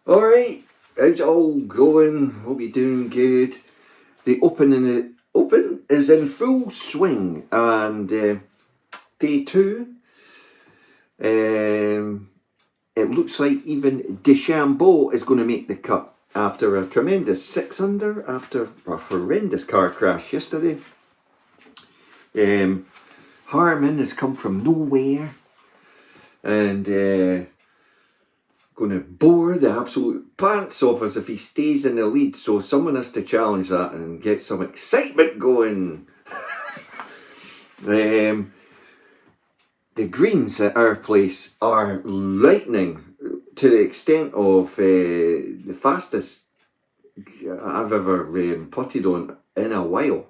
Alright, how's it all going? Hope you're doing good. The Open is in full swing, and day two, um, it looks like even DeChambeau is going to make the cut after a tremendous 6 under after a horrendous car crash yesterday. Harman has come from nowhere and going to bore the absolute pants off us if he stays in the lead. So someone has to challenge that and get some excitement going. The greens at our place are lightning to the extent of the fastest I've ever putted on in a while.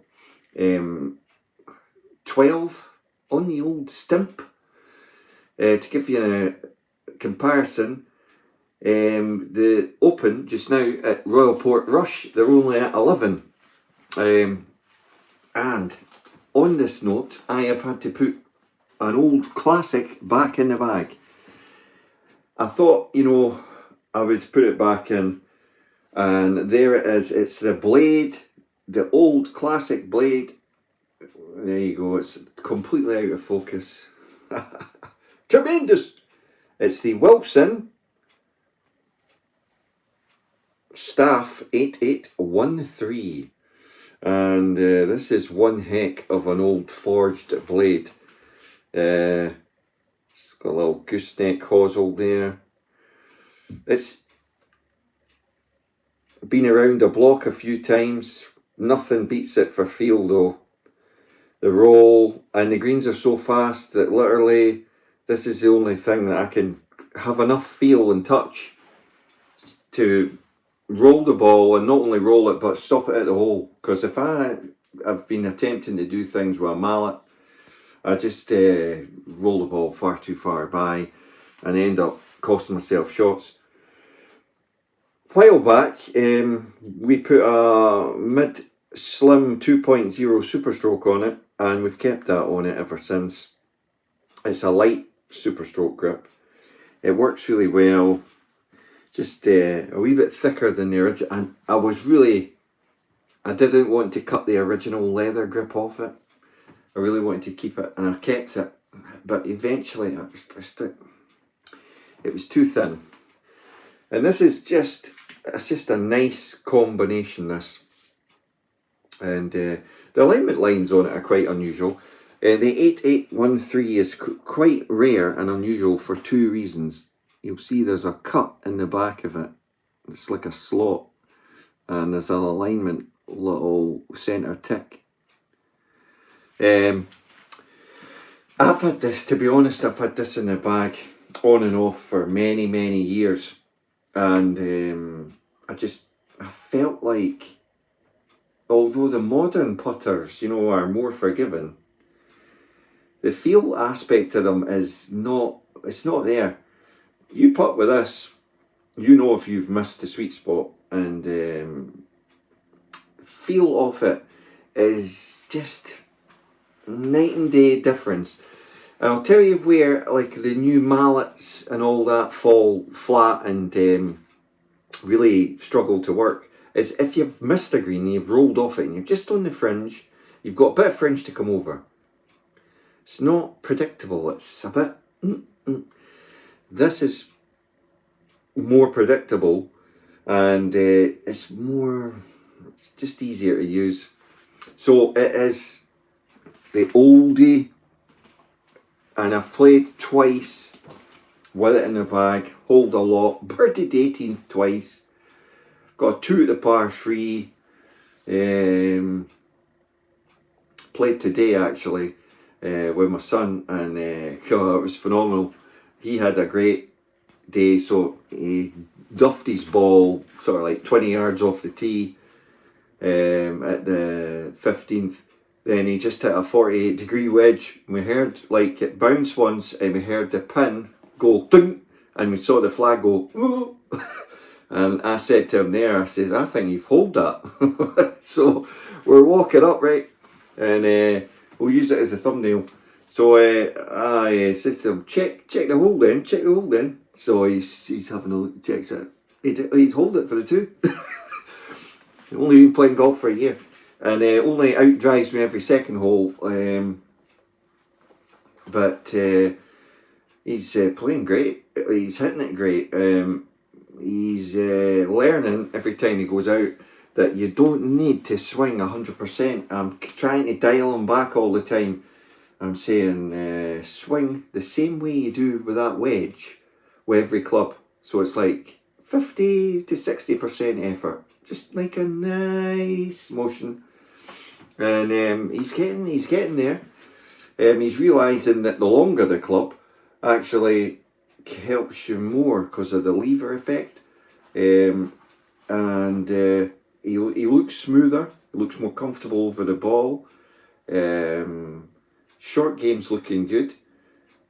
12 on the old stimp. To give you a comparison, the Open just now at Royal Portrush, they're only at 11. And on this note, I have had to put an old classic back in the bag. I thought, I would put it back in, and there it is. It's the Blade, the old classic Blade. There you go, it's completely out of focus. Tremendous! It's the Wilson Staff 8813, and this is one heck of an old forged blade. It's got a little gooseneck hosel there. It's been around the block a few times. Nothing beats it for feel though. The roll and the greens are so fast that literally this is the only thing that I can have enough feel and touch to roll the ball, and not only roll it but stop it at the hole. Because if I've been attempting to do things with a mallet, I just roll the ball far too far by and end up costing myself shots. A while back, we put a mid slim 2.0 Super Stroke on it, and we've kept that on it ever since. It's a light Super Stroke grip. It works really well. Just a wee bit thicker than the original, and I didn't want to cut the original leather grip off it. I really wanted to keep it, and I kept it, but eventually it was too thin. And this is it's just a nice combination, this. And the alignment lines on it are quite unusual. The 8813 is quite rare and unusual for two reasons. You'll see there's a cut in the back of it. It's like a slot, and there's an alignment little centre tick. I've had this, to be honest, I've had this in the bag on and off for many years, and I felt like, although the modern putters, are more forgiving, the feel aspect of them it's not there. You putt with this, if you've missed the sweet spot, and feel off it is just night and day difference. And I'll tell you where like the new mallets and all that fall flat and really struggle to work is if you've missed a green, you've rolled off it and you're just on the fringe, you've got a bit of fringe to come over. It's not predictable, it's a bit This is more predictable, and it's just easier to use. So it is the oldie, and I've played twice with it in the bag, hold a lot, birdied 18th twice, got a 2 at the par 3, played today actually with my son, and it was phenomenal. He had a great day, so he duffed his ball sort of like 20 yards off the tee at the 15th. Then he just hit a 48-degree wedge. We heard like it bounce once, and we heard the pin go ding, and we saw the flag go woo. And I said to him there, I says, I think you've holed that. So we're walking up, right, and we'll use it as a thumbnail. So I says to him, check the hole then. So he's having a look, checks it. he'd hold it for the two. Only been playing golf for a year, and only outdrives me every second hole. But he's playing great. He's hitting it great. He's learning every time he goes out that you don't need to swing 100%. I'm trying to dial him back all the time. I'm saying swing the same way you do with that wedge with every club. So it's like 50 to 60% effort, just like a nice motion. And he's getting there. He's realising that the longer the club actually helps you more because of the lever effect. And he looks smoother, he looks more comfortable over the ball. Short game's looking good.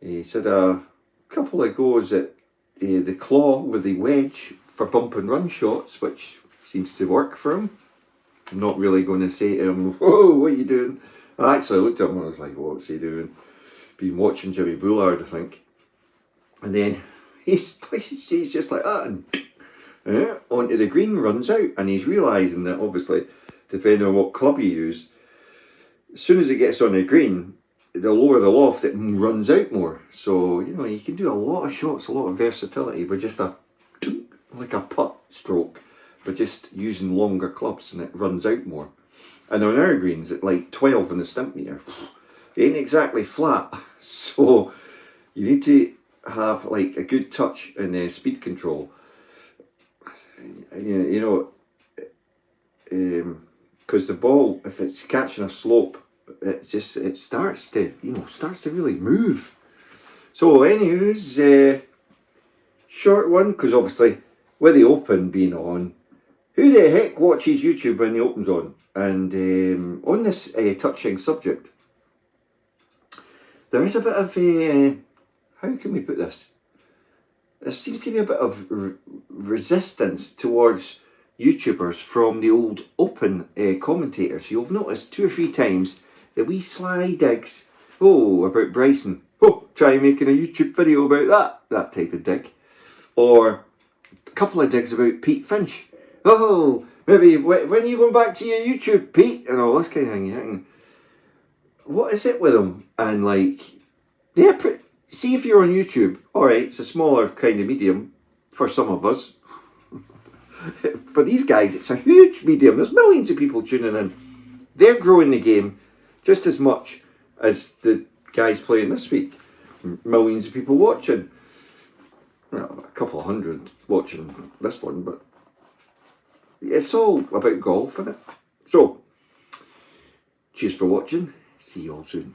He's had a couple of goes at the claw with the wedge for bump and run shots, which seems to work for him. I'm not really going to say to him, "Whoa, what are you doing?" I actually looked at him and I was like, "What's he doing?" Been watching Jimmy Bullard, I think. And then he's just like that, and onto the green, runs out, and he's realising that obviously, depending on what club you use, as soon as it gets on the green, the lower the loft, it runs out more. So, you know, you can do a lot of shots, a lot of versatility with just like a putt stroke, but just using longer clubs, and it runs out more. And on our greens, at like 12 in the stimp meter, it ain't exactly flat. So you need to have like a good touch and speed control. You know, because the ball, if it's catching a slope, it starts to really move. So anyways, short one, because obviously with the Open being on, who the heck watches YouTube when the Open's on? And on this touching subject, there is a bit of a, how can we put this? There seems to be a bit of resistance towards YouTubers from the old Open commentators. You'll have noticed 2 or 3 times the wee sly digs. Oh, about Bryson. Oh, try making a YouTube video about that type of dig. Or a couple of digs about Pete Finch. Oh, maybe when are you going back to your YouTube, Pete? And all this kind of thing. What is it with them? And like, yeah, see if you're on YouTube, alright, it's a smaller kind of medium for some of us. For these guys, it's a huge medium. There's millions of people tuning in. They're growing the game just as much as the guys playing this week. Millions of people watching. Well, a couple of hundred watching this one, but it's all about golf, isn't it? So, cheers for watching. See you all soon.